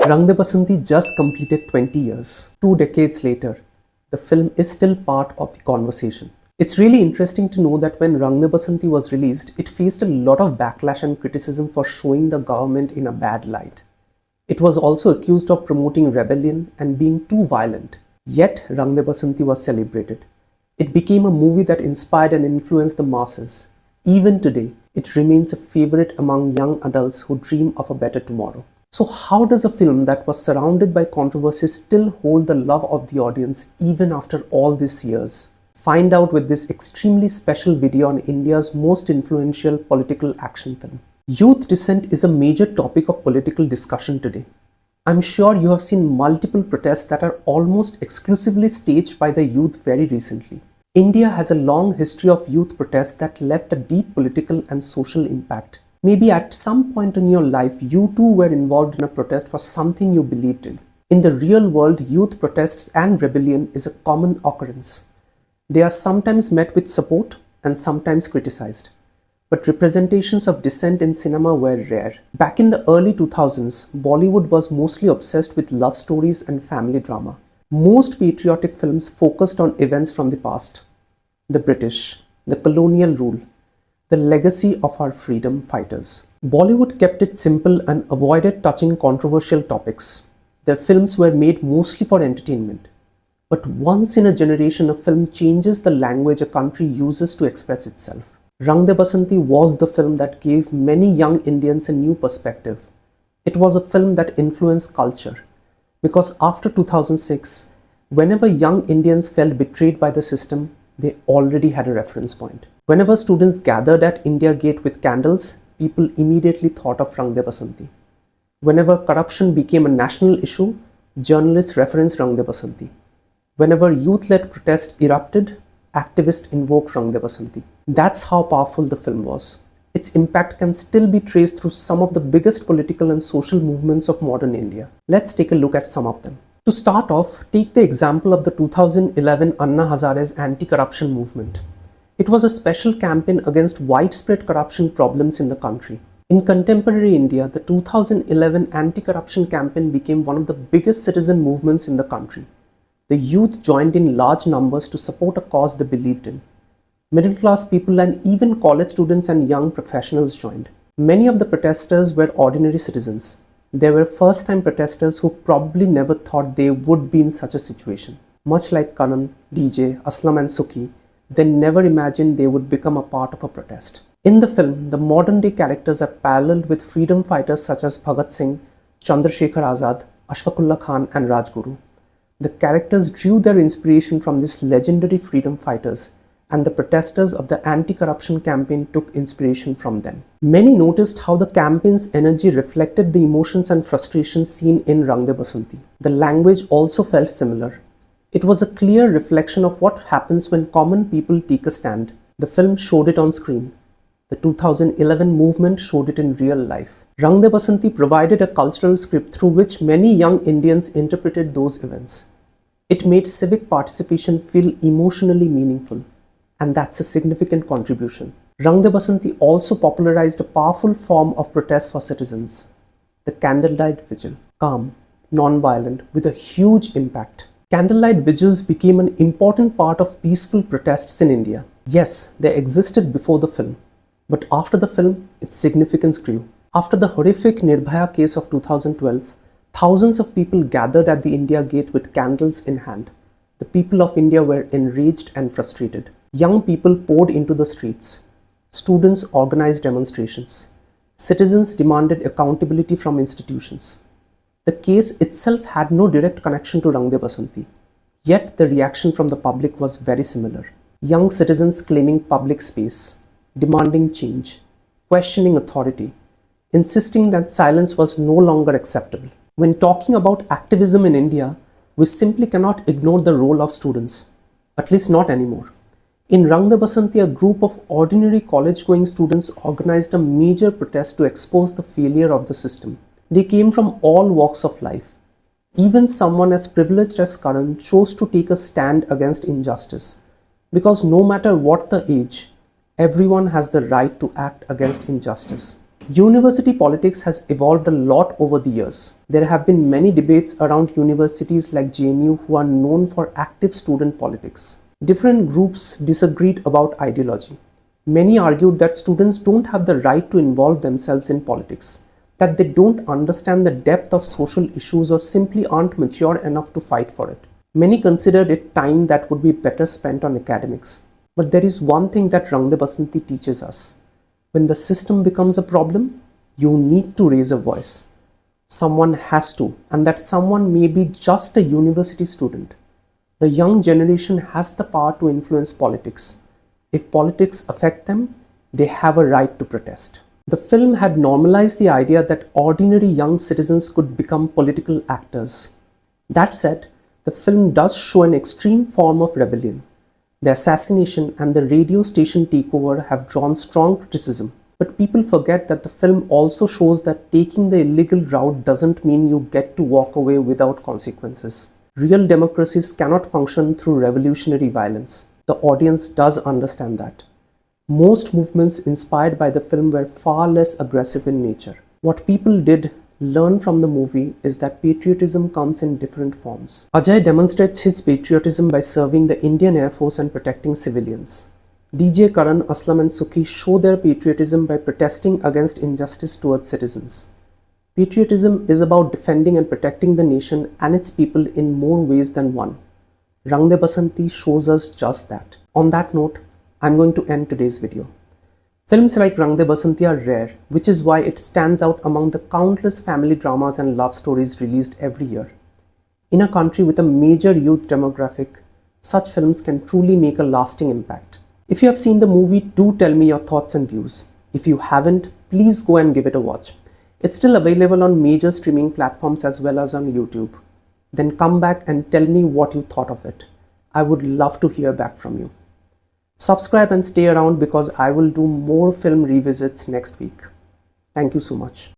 Rang De Basanti just completed 20 years. 2 decades later, the film is still part of the conversation. It's really interesting to know that when Rang De Basanti was released, it faced a lot of backlash and criticism for showing the government in a bad light. It was also accused of promoting rebellion and being too violent. Yet, Rang De Basanti was celebrated. It became a movie that inspired and influenced the masses. Even today, it remains a favorite among young adults who dream of a better tomorrow. So how does a film that was surrounded by controversy still hold the love of the audience even after all these years? Find out with this extremely special video on India's most influential political action film. Youth dissent is a major topic of political discussion today. I'm sure you have seen multiple protests that are almost exclusively staged by the youth very recently. India has a long history of youth protests that left a deep political and social impact. Maybe at some point in your life, you too were involved in a protest for something you believed in. In the real world, youth protests and rebellion is a common occurrence. They are sometimes met with support and sometimes criticized. But representations of dissent in cinema were rare. Back in the early 2000s, Bollywood was mostly obsessed with love stories and family drama. Most patriotic films focused on events from the past. The British, the colonial rule, the legacy of our freedom fighters. Bollywood kept it simple and avoided touching controversial topics. Their films were made mostly for entertainment. But once in a generation, a film changes the language a country uses to express itself. Rang De Basanti was the film that gave many young Indians a new perspective. It was a film that influenced culture. Because after 2006, whenever young Indians felt betrayed by the system, they already had a reference point. Whenever students gathered at India Gate with candles, people immediately thought of Rang De Basanti. Whenever corruption became a national issue, journalists referenced Rang De Basanti. Whenever youth-led protests erupted, activists invoked Rang De Basanti. That's how powerful the film was. Its impact can still be traced through some of the biggest political and social movements of modern India. Let's take a look at some of them. To start off, take the example of the 2011 Anna Hazare's anti-corruption movement. It was a special campaign against widespread corruption problems in the country. In contemporary India, the 2011 anti-corruption campaign became one of the biggest citizen movements in the country. The youth joined in large numbers to support a cause they believed in. Middle-class people and even college students and young professionals joined. Many of the protesters were ordinary citizens. They were first-time protesters who probably never thought they would be in such a situation. Much like Kanan, DJ, Aslam and Sukhi, they never imagined they would become a part of a protest. In the film, the modern-day characters are paralleled with freedom fighters such as Bhagat Singh, Chandrasekhar Azad, Ashfaqullah Khan and Rajguru. The characters drew their inspiration from these legendary freedom fighters, and the protesters of the anti-corruption campaign took inspiration from them. Many noticed how the campaign's energy reflected the emotions and frustrations seen in Rang De Basanti. The language also felt similar. It was a clear reflection of what happens when common people take a stand. The film showed it on screen. The 2011 movement showed it in real life. Rang De Basanti provided a cultural script through which many young Indians interpreted those events. It made civic participation feel emotionally meaningful, and that's a significant contribution. Rang De Basanti also popularized a powerful form of protest for citizens, the candlelight vigil, calm, non-violent, with a huge impact. Candlelight vigils became an important part of peaceful protests in India. Yes, they existed before the film, but after the film, its significance grew. After the horrific Nirbhaya case of 2012, thousands of people gathered at the India Gate with candles in hand. The people of India were enraged and frustrated. Young people poured into the streets. Students organized demonstrations. Citizens demanded accountability from institutions. The case itself had no direct connection to Rang De Basanti. Yet the reaction from the public was very similar. Young citizens claiming public space, demanding change, questioning authority, insisting that silence was no longer acceptable. When talking about activism in India, we simply cannot ignore the role of students, at least not anymore. In Rang De Basanti, a group of ordinary college-going students organized a major protest to expose the failure of the system. They came from all walks of life. Even someone as privileged as Karan chose to take a stand against injustice, because no matter what the age, everyone has the right to act against injustice. University politics has evolved a lot over the years. There have been many debates around universities like JNU who are known for active student politics. Different groups disagreed about ideology. Many argued that students don't have the right to involve themselves in politics, that they don't understand the depth of social issues or simply aren't mature enough to fight for it. Many considered it time that would be better spent on academics. But there is one thing that Rang De Basanti teaches us. When the system becomes a problem, you need to raise a voice. Someone has to, and that someone may be just a university student. The young generation has the power to influence politics. If politics affect them, they have a right to protest. The film had normalized the idea that ordinary young citizens could become political actors. That said, the film does show an extreme form of rebellion. The assassination and the radio station takeover have drawn strong criticism, but people forget that the film also shows that taking the illegal route doesn't mean you get to walk away without consequences. Real democracies cannot function through revolutionary violence. The audience does understand that. Most movements inspired by the film were far less aggressive in nature. What people did learn from the movie is that patriotism comes in different forms. Ajay demonstrates his patriotism by serving the Indian Air Force and protecting civilians. DJ Karan, Aslam and Sukhi show their patriotism by protesting against injustice towards citizens. Patriotism is about defending and protecting the nation and its people in more ways than one. Rang De Basanti shows us just that. On that note, I'm going to end today's video. Films like Rang De Basanti are rare, which is why it stands out among the countless family dramas and love stories released every year. In a country with a major youth demographic, such films can truly make a lasting impact. If you have seen the movie, do tell me your thoughts and views. If you haven't, please go and give it a watch. It's still available on major streaming platforms as well as on YouTube. Then come back and tell me what you thought of it. I would love to hear back from you. Subscribe and stay around because I will do more film revisits next week. Thank you so much.